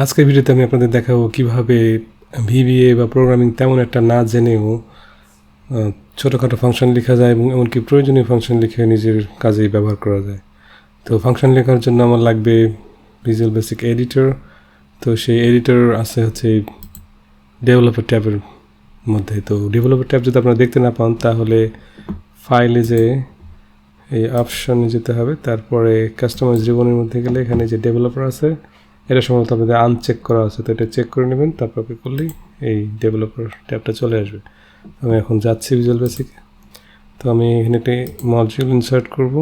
আজকের ভিডিওতে আমি আপনাদের দেখাবো কিভাবে VBA বা প্রোগ্রামিং তেমন একটা না জেনেও ছোটোখাটো ফাংশন লেখা যায় এবং এমনকি প্রয়োজনীয় ফাংশন লিখে নিজের কাজেই ব্যবহার করা যায়। তো ফাংশন লেখার জন্য আমার লাগবে ভিজুয়াল বেসিক এডিটর। তো সেই এডিটর আছে হচ্ছে ডেভেলপার ট্যাবের মধ্যে। তো ডেভেলপার ট্যাব যদি আপনারা দেখতে না পান তাহলে ফাইলে যে এই অপশনে যেতে হবে, তারপরে কাস্টমাইজ রিবনের মধ্যে গেলে এখানে যে ডেভেলপার আছে এটা সম্ভবত আপনাদের আনচেক করা আছে, তো এটা চেক করে নেবেন। তারপর ওকে করলেই এই ডেভেলপার ট্যাবটা চলে আসবে। আমি এখন যাচ্ছি ভিজুয়াল বেসিকে। তো আমি এখানে একটি মডিউল ইনসার্ট করব।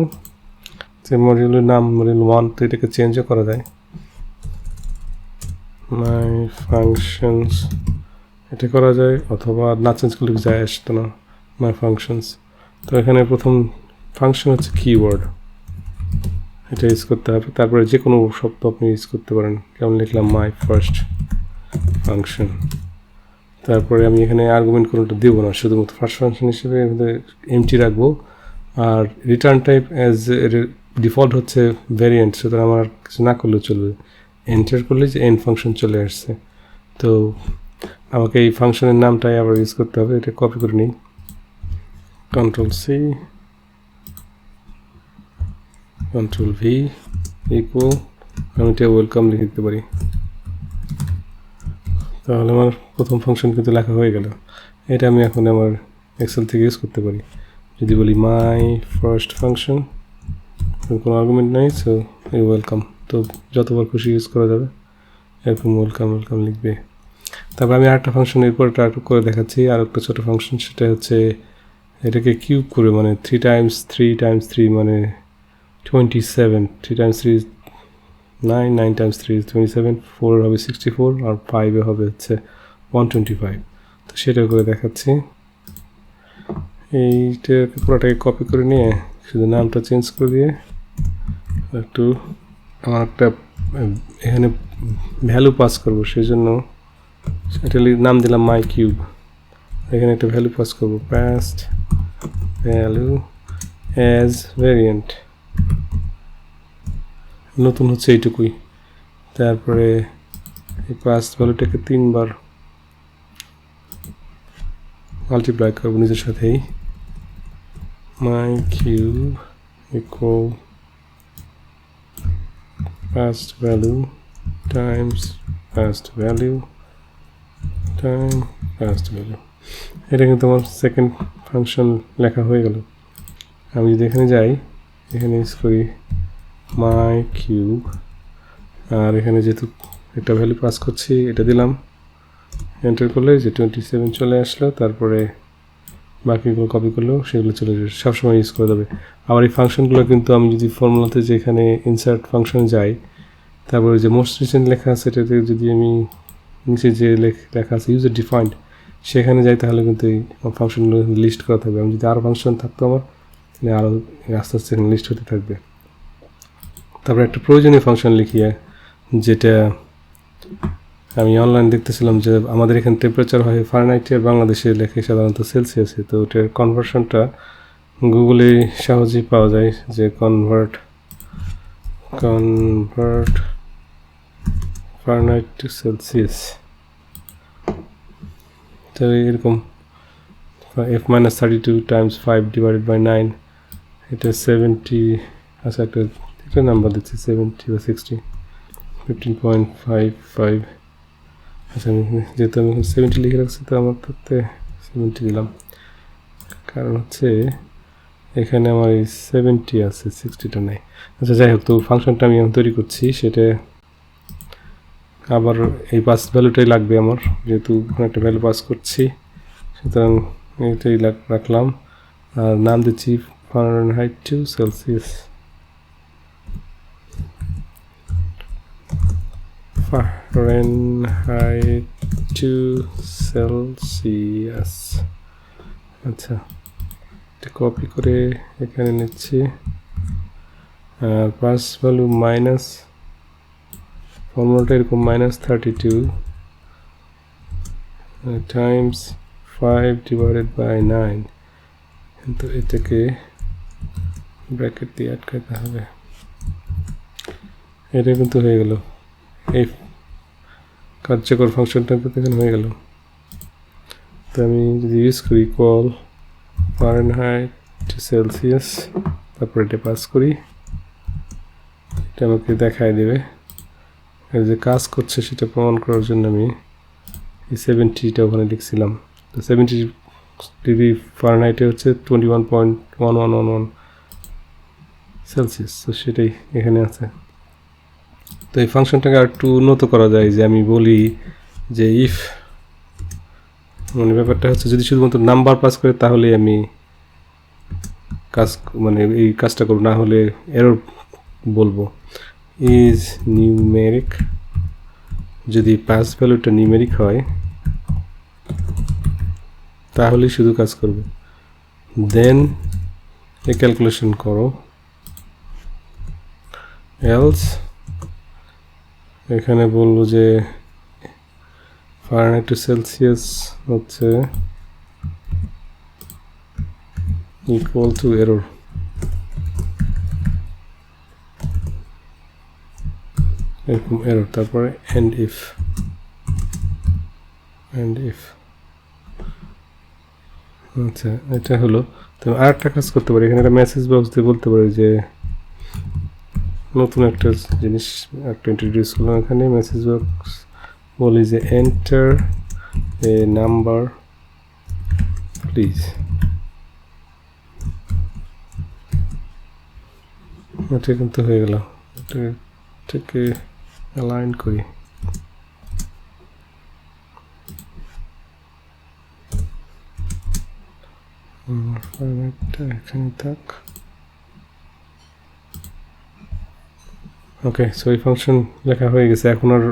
যে মডিউলের নাম মডিউল 1, তো এটাকে চেঞ্জও করা যায়। মাই ফাংশনস এটা করা যায়, অথবা না চেঞ্জ করলে যায় আসতো না। মাই ফাংশনস, তো এখানে প্রথম ফাংশন হচ্ছে কিওয়ার্ড, এটা ইউজ করতে হবে। তারপরে যে কোনো শব্দ আপনি ইউজ করতে পারেন, কেমন লিখলাম মাই ফার্স্ট ফাংশন। তারপরে আমি এখানে আর্গুমেন্ট কোনোটা দেবো না, শুধুমাত্র ফার্স্ট ফাংশন হিসেবে এমটি রাখবো। আর রিটার্ন টাইপ অ্যাজ ডিফল্ট হচ্ছে ভ্যারিয়েন্ট, সুতরাং আমার কিছু না করলেও চলবে। এন্টার করলে যে এন্ড ফাংশন চলে আসছে। তো আমাকে এই ফাংশনের নামটাই আবার ইউজ করতে হবে। এটা কপি করে নিই, Ctrl+C Ctrl+V ইকুয়াল, আমি এটা ওয়েলকাম লিখে দিতে পারি। তাহলে আমার প্রথম ফাংশন কিন্তু লেখা হয়ে গেল। এটা আমি এখন আমার এক্সেল থেকে ইউজ করতে পারি। যদি বলি মাই ফার্স্ট ফাংশন, কোনো আর্গুমেন্ট নাই, সো এই ওয়েলকাম, তো যতবার খুশি ইউজ করা যাবে এরকম ওয়েলকাম ওয়েলকাম লিখবে। তারপর আমি আরেকটা ফাংশন এরপর একটু করে দেখাচ্ছি, আর একটা ছোটো ফাংশন, সেটা হচ্ছে এটাকে কিউব করে, মানে 3 × 3 × 3 মানে 27, 3 × 3 9, 9 × 3 27, 4 হবে 64, আর 5 হবে হচ্ছে 125। তো সেটা করে দেখাচ্ছি। এইটাকে পুরোটাকে কপি করে নিয়ে শুধু নামটা চেঞ্জ করে দিয়ে একটু আমার একটা এখানে ভ্যালু পাস করবো, সেই জন্য এটা নাম দিলাম মাই কিউব। এখানে একটা ভ্যালু পাস করবো, পাস্ট ভ্যালু অ্যাজ ভ্যারিয়েন্ট, নতুন হচ্ছে এইটুকুই। তারপরে এই পাস্ট ভ্যালুটাকে 3 বার মাল্টিপ্লাই করবো নিজের সাথেই। My cube equal past value times past value time past value. এটা কিন্তু আমার সেকেন্ড ফাংশন লেখা হয়ে গেল। আমি যদি এখানে যাই, এখানে ইউজ করি মাই কিউব, আর এখানে যেহেতু একটা ভ্যালু পাস করছি এটা দিলাম, এন্টার করলে যে 27 চলে আসলো। তারপরে বাকিগুলো কপি করলেও সেগুলো চলে যাবে, সবসময় ইউজ করা যাবে। আবার এই ফাংশনগুলো কিন্তু আমি যদি ফর্মুলাতে যে এখানে ইনসার্ট ফাংশন যাই, তারপরে যে মোস্ট রিসেন্ট লেখা আছে এটাতে যদি আমি নিচে যে লেখা আছে ইউজার ডিফাইন্ড সেখানে যাই, তাহলে কিন্তু এই ফাংশনগুলো লিস্ট করা থাকবে। আমি যদি আরও ফাংশন থাকতো আমার, তাহলে আরও আস্তে আস্তে এখানে লিস্ট হতে থাকবে। তারপরে একটা প্রয়োজনীয় ফাংশন লিখিয়ে, যেটা আমি অনলাইন দেখতেছিলাম যে আমাদের এখানে টেম্পারেচার হয় ফারেনহাইটে, আর বাংলাদেশে লেখে সাধারণত সেলসিয়াসে। তো ওটার কনভার্সনটা গুগলে সহজেই পাওয়া যায়, যে কনভার্ট ফারেনহাইট টু সেলসিয়াস। তো এরকম F-32 × 5 / 9, এটা 70, আচ্ছা একটা নাম্বার দিচ্ছি 70 বা 60, 15.55। আচ্ছা আমি যেহেতু আমি 70 লিখে রাখছি, তো আমার তাতে 70 দিলাম, কারণ হচ্ছে এখানে আমার এই 70 আছে, 60টা নেই। আচ্ছা যাই হোক, তো ফাংশনটা আমি তৈরি করছি, সেটা আবার এই পাস ভ্যালুটাই লাগবে আমার, যেহেতু একটা ভ্যালু পাস করছি, সুতরাং এটাই রাখলাম। আর নাম দিচ্ছি Fahrenheit to Celsius, Fahrenheit to Celsius. আচ্ছা, এটা কপি করে এখানে নিচ্ছি। আর পাস ভ্যালু মাইনাস, ফর্মুলাটা এরকম -32 টাইমস 5 / 9, কিন্তু এটাকে ব্র্যাকেট দিয়ে আটকাতে হবে। এটা কিন্তু হয়ে গেল। এই কার্যকর ফাংশনটা এখানে হয়ে গেল। তো আমি যদি ইউজ করি কল ফারেনহাইট টু সেলসিয়াস, তারপর এটা পাস করি, এটা আমাকে দেখায় দেবে। আর যে কাজ করছে সেটা প্রমাণ করার জন্য আমি এই 70টা ওখানে লিখছিলাম। তো 70 ডিগ্রি ফারেনহাইটে হচ্ছে 21.1111 সেলসিয়াস, তো সেটাই এখানে আছে। তো এই ফাংশনটাকে আর একটু উন্নত করা যায়, যে আমি বলি যে ইফ, মানে ব্যাপারটা হচ্ছে যদি শুধুমাত্র নাম্বার পাস করে তাহলে আমি কাজ, মানে এই কাজটা করব, না হলে এরর বলবো। ইজ নিউমেরিক, যদি পাস ভ্যালুটা নিউমেরিক হয় তাহলেই শুধু কাজ করবে। দেন এ ক্যালকুলেশন করো, এলস এখানে বলবো যে ফারেনহাইট টু সেলসিয়াস হচ্ছে ইকুয়াল টু এরর। এরকম এরর, তারপরে এন্ড ইফ আচ্ছা এটা হলো। তো আর একটা কাজ করতে পারি, এখানে একটা মেসেজ বক্স দিয়ে বলতে পারি যে নতুন একটা জিনিস একটা ইন্ট্রোডিউস করলাম এখানে। মেসেজ বক্স বলি যে এন্টার এ নাম্বার প্লিজ। এটা কিন্তু হয়ে গেল, এটাকে অ্যালাইন করি। এখানে থাক। ওকে, সো এই ফাংশন লেখা হয়ে গেছে। এখন আর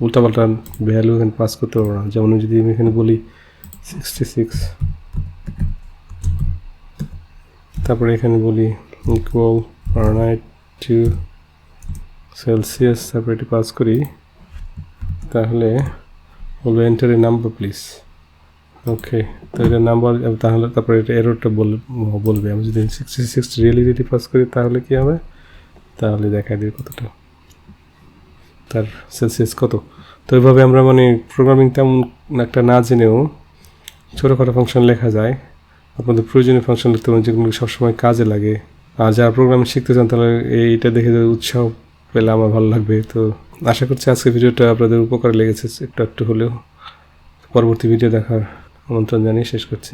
উল্টাপাল্টা ভ্যালু এখানে পাস করতে পারবো না। যেমন যদি আমি এখানে বলি 66, তারপরে এখানে বলি ইকুয়াল ফারেনহাইট টু সেলসিয়াস, তারপরে এটি পাস করি, তাহলে বলবো এন্টার এ নাম্বার প্লিজ। ওকে, তো এটা নাম্বার, তাহলে তারপরে এটা এররটা বলবে। আমি যদি 66 রিয়েলিটি পাস করি তাহলে কি হবে, তাহলে দেখা দিবে কতটা তার সেলসিয়াস কত। তো এইভাবে আমরা মানে প্রোগ্রামিং তেমন একটা না জেনেও ছোটোখাটো ফাংশন লেখা যায়। আপনাদের প্রয়োজনীয় ফাংশন লিখতে পারেন যেগুলো সবসময় কাজে লাগে। আর যারা প্রোগ্রামিং শিখতে চান তাহলে এইটা দেখে উৎসাহ পেলে আমার ভালো লাগবে। তো আশা করছি আজকের ভিডিওটা আপনাদের উপকারে লেগেছে একটু হলেও। পরবর্তী ভিডিও দেখার আমন্ত্রণ জানিয়ে শেষ করছি।